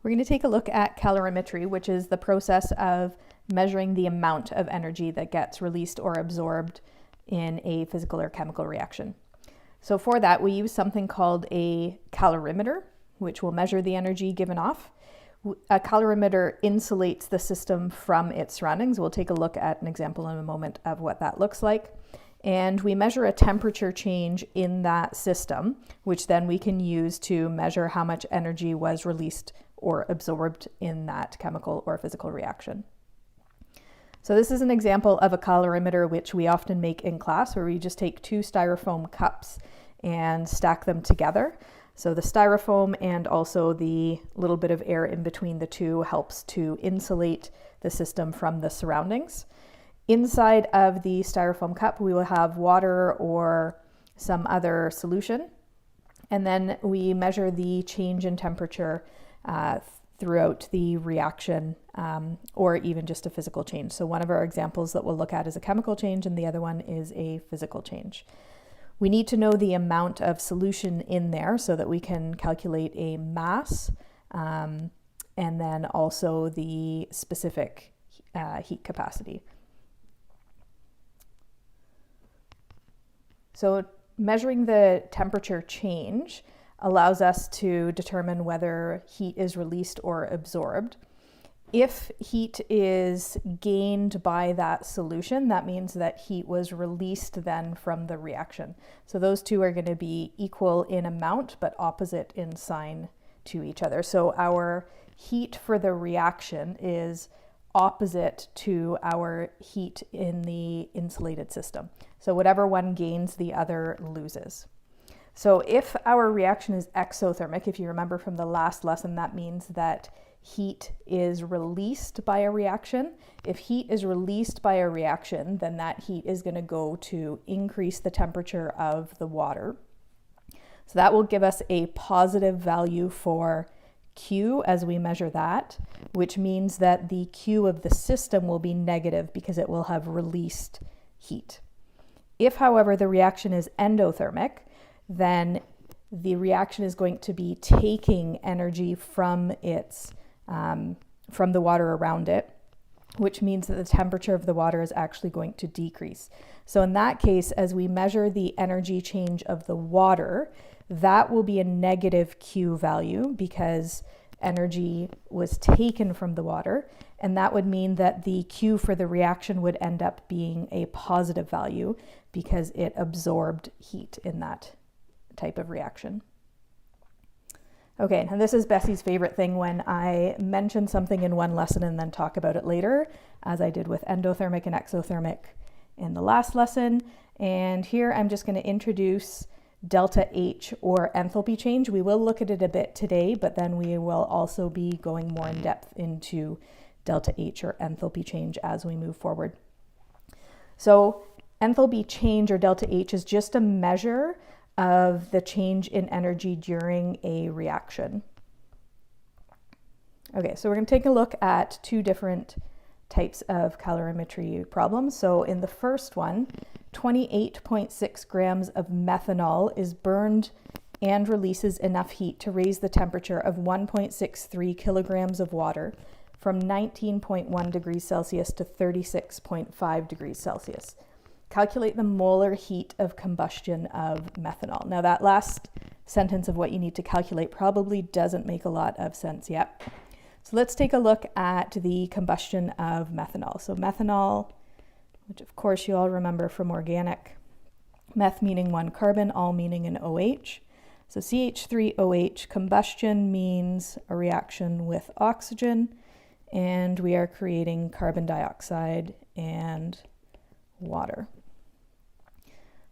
We're going to take a look at calorimetry, which is the process of measuring the amount of energy that gets released or absorbed in a physical or chemical reaction. So for that, we use something called a calorimeter, which will measure the energy given off. A calorimeter insulates the system from its surroundings. We'll take a look at an example in a moment of what that looks like. And we measure a temperature change in that system, which then we can use to measure how much energy was released or absorbed in that chemical or physical reaction. So this is an example of a calorimeter which we often make in class, where we just take two styrofoam cups and stack them together. So the styrofoam and also the little bit of air in between the two helps to insulate the system from the surroundings. Inside of the styrofoam cup, we will have water or some other solution. And then we measure the change in temperature throughout the reaction, or even just a physical change. So one of our examples that we'll look at is a chemical change, and the other one is a physical change. We need to know the amount of solution in there so that we can calculate a mass, and then also the specific heat capacity. So measuring the temperature change allows us to determine whether heat is released or absorbed. If heat is gained by that solution, that means that heat was released then from the reaction. So those two are going to be equal in amount but opposite in sign to each other. So our heat for the reaction is opposite to our heat in the insulated system. So whatever one gains, the other loses. So if our reaction is exothermic, if you remember from the last lesson, that means that heat is released by a reaction. If heat is released by a reaction, then that heat is going to go to increase the temperature of the water. So that will give us a positive value for Q as we measure that, which means that the Q of the system will be negative because it will have released heat. If, however, the reaction is endothermic, then the reaction is going to be taking energy from the water around it, which means that the temperature of the water is actually going to decrease. So in that case, as we measure the energy change of the water, that will be a negative Q value because energy was taken from the water, and that would mean that the Q for the reaction would end up being a positive value because it absorbed heat in that type of reaction. Okay, and this is Bessie's favorite thing when I mention something in one lesson and then talk about it later, as I did with endothermic and exothermic in the last lesson. And here I'm just going to introduce delta H, or enthalpy change. We will look at it a bit today, but then we will also be going more in depth into delta H, or enthalpy change, as we move forward. So enthalpy change, or delta H, is just a measure of the change in energy during a reaction. Okay, so we're going to take a look at two different types of calorimetry problems. So in the first one, 28.6 grams of methanol is burned and releases enough heat to raise the temperature of 1.63 kilograms of water from 19.1 degrees Celsius to 36.5 degrees Celsius. Calculate the molar heat of combustion of methanol. Now that last sentence of what you need to calculate probably doesn't make a lot of sense yet. So let's take a look at the combustion of methanol. So methanol, which of course you all remember from organic, meth meaning one carbon, all meaning an OH. So CH3OH, combustion means a reaction with oxygen, and we are creating carbon dioxide and water.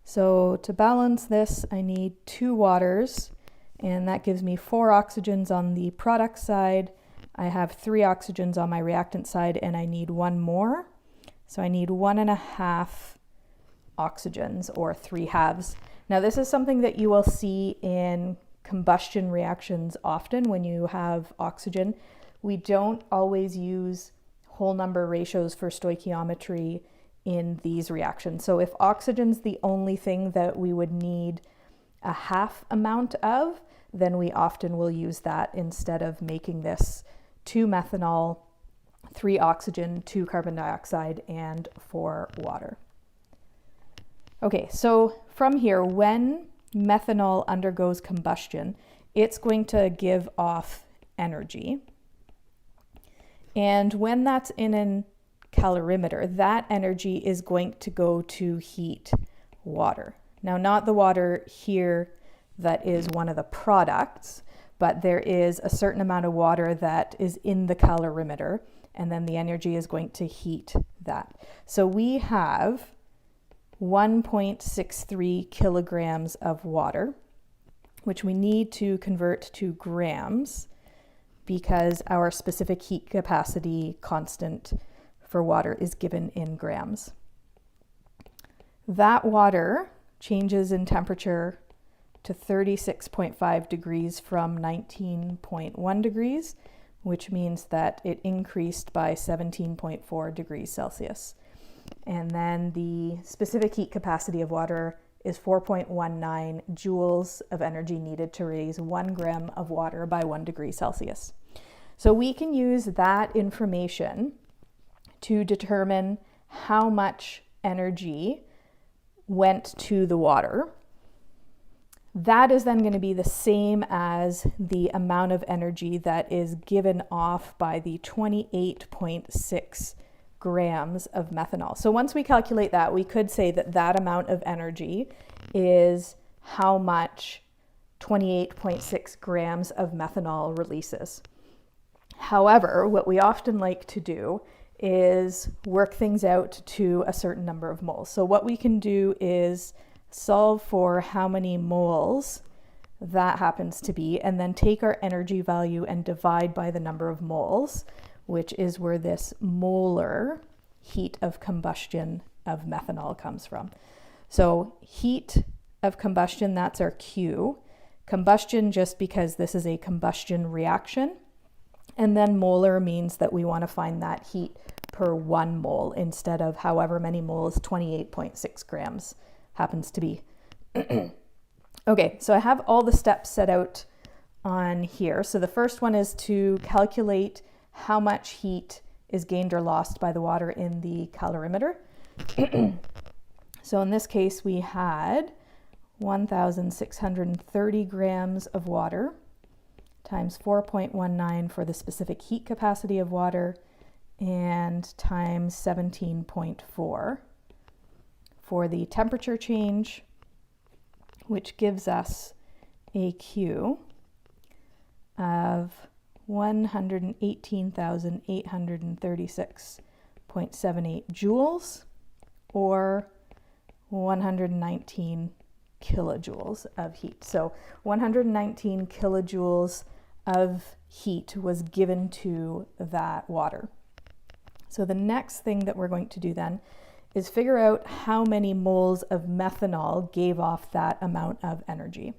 So to balance this, I need 2 waters, and that gives me 4 oxygens on the product side. I have 3 oxygens on my reactant side, and I need 1 more. So I need 1.5 oxygens, or 3 halves. Now this is something that you will see in combustion reactions often when you have oxygen. We don't always use whole number ratios for stoichiometry in these reactions. So if oxygen's the only thing that we would need a half amount of, then we often will use that instead of making this 2 methanol, 3 oxygen, 2 carbon dioxide, and 4 water. Okay, so from here, when methanol undergoes combustion, it's going to give off energy. And when that's in a calorimeter, that energy is going to go to heat water. Now, not the water here that is one of the products, but there is a certain amount of water that is in the calorimeter, and then the energy is going to heat that. So we have 1.63 kilograms of water, which we need to convert to grams because our specific heat capacity constant for water is given in grams. That water changes in temperature to 36.5 degrees from 19.1 degrees, which means that it increased by 17.4 degrees Celsius. And then the specific heat capacity of water is 4.19 joules of energy needed to raise 1 gram of water by 1 degree Celsius. So we can use that information to determine how much energy went to the water. That is then going to be the same as the amount of energy that is given off by the 28.6 grams of methanol. So once we calculate that, we could say that that amount of energy is how much 28.6 grams of methanol releases. However, what we often like to do is work things out to a certain number of moles. So what we can do is solve for how many moles that happens to be, and then take our energy value and divide by the number of moles, which is where this molar heat of combustion of methanol comes from. So heat of combustion, that's our Q. Combustion, just because this is a combustion reaction. And then molar means that we want to find that heat per 1 mole instead of however many moles 28.6 grams happens to be. Okay, so I have all the steps set out on here. So the first one is to calculate how much heat is gained or lost by the water in the calorimeter. So in this case, we had 1,630 grams of water times 4.19 for the specific heat capacity of water, and times 17.4 for the temperature change, which gives us a Q of 118,836.78 joules, or 119 kilojoules of heat. So 119 kilojoules of heat was given to that water. So the next thing that we're going to do then is figure out how many moles of methanol gave off that amount of energy.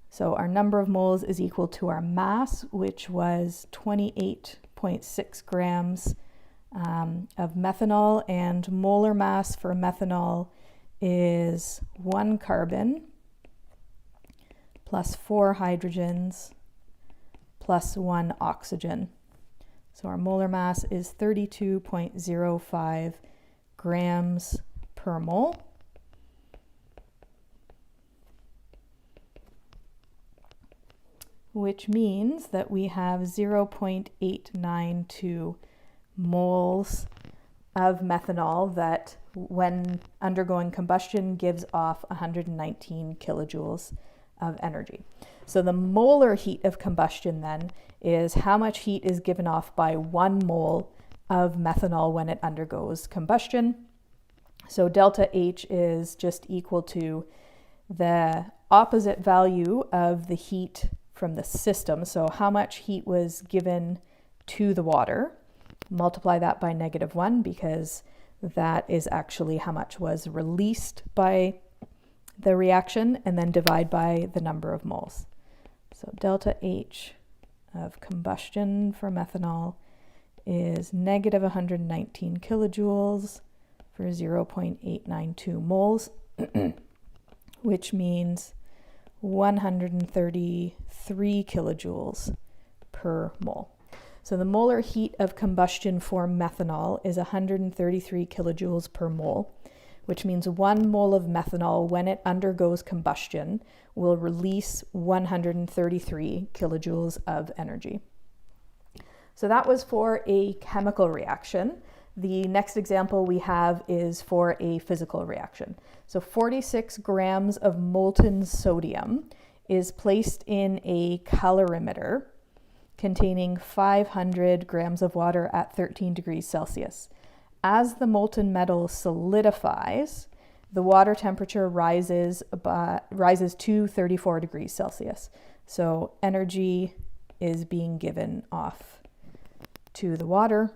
So our number of moles is equal to our mass, which was 28.6 grams of methanol, and molar mass for methanol is 1 carbon plus 4 hydrogens plus 1 oxygen. So our molar mass is 32.05 grams per mole. Which means that we have 0.892 moles of methanol that, when undergoing combustion, gives off 119 kilojoules of energy. So the molar heat of combustion then is how much heat is given off by 1 mole of methanol when it undergoes combustion. So delta H is just equal to the opposite value of the heat from the system. So how much heat was given to the water, multiply that by -1, because that is actually how much was released by the reaction, and then divide by the number of moles. So delta H of combustion for methanol is -119 kilojoules for 0.892 moles, which means 133 kilojoules per mole. So the molar heat of combustion for methanol is 133 kilojoules per mole, which means 1 mole of methanol, when it undergoes combustion, will release 133 kilojoules of energy. So that was for a chemical reaction. The next example we have is for a physical reaction. So 46 grams of molten sodium is placed in a calorimeter containing 500 grams of water at 13 degrees Celsius. As the molten metal solidifies, the water temperature rises to 34 degrees Celsius. So energy is being given off to the water.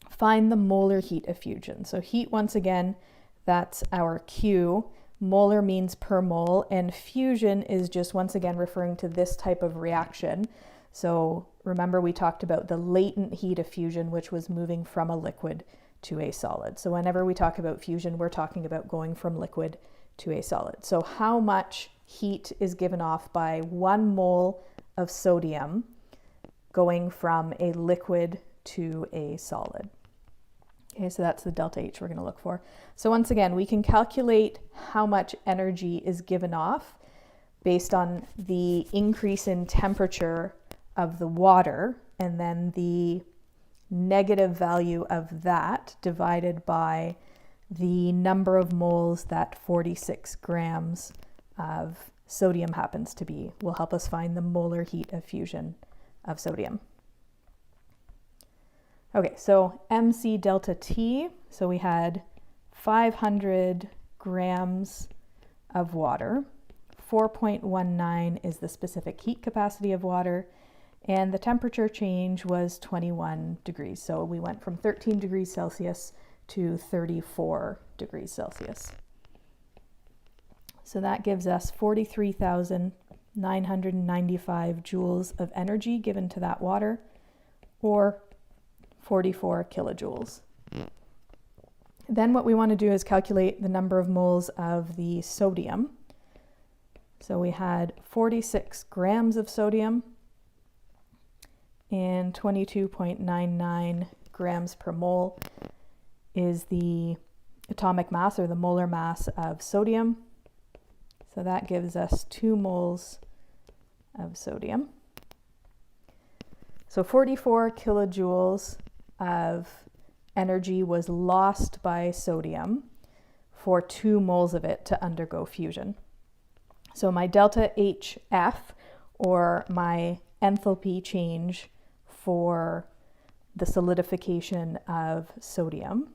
Find the molar heat of fusion. So heat, once again, that's our Q. Molar means per mole, and fusion is just, once again, referring to this type of reaction. So remember, we talked about the latent heat of fusion, which was moving from a liquid to a solid. So whenever we talk about fusion, we're talking about going from liquid to a solid. So how much heat is given off by 1 mole of sodium going from a liquid to a solid? Okay, so that's the delta H we're going to look for. So once again, we can calculate how much energy is given off based on the increase in temperature of the water, and then the negative value of that divided by the number of moles that 46 grams of sodium happens to be will help us find the molar heat of fusion of sodium. Okay, so MC delta T, so we had 500 grams of water, 4.19 is the specific heat capacity of water, and the temperature change was 21 degrees. So we went from 13 degrees Celsius to 34 degrees Celsius. So that gives us 43,995 joules of energy given to that water, or 44 kilojoules. Then what we want to do is calculate the number of moles of the sodium. So we had 46 grams of sodium and 22.99 grams per mole is the atomic mass, or the molar mass, of sodium. So that gives us 2 moles of sodium. So 44 kilojoules of energy was lost by sodium for 2 moles of it to undergo fusion. So my delta HF, or my enthalpy change for the solidification of sodium,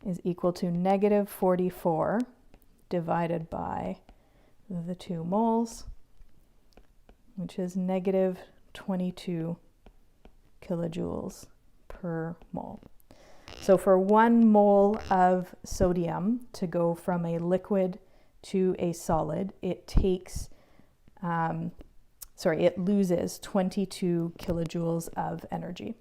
is equal to negative 44 divided by the 2 moles, which is negative 22 kilojoules per mole. So for 1 mole of sodium to go from a liquid to a solid, it takes, it loses 22 kilojoules of energy.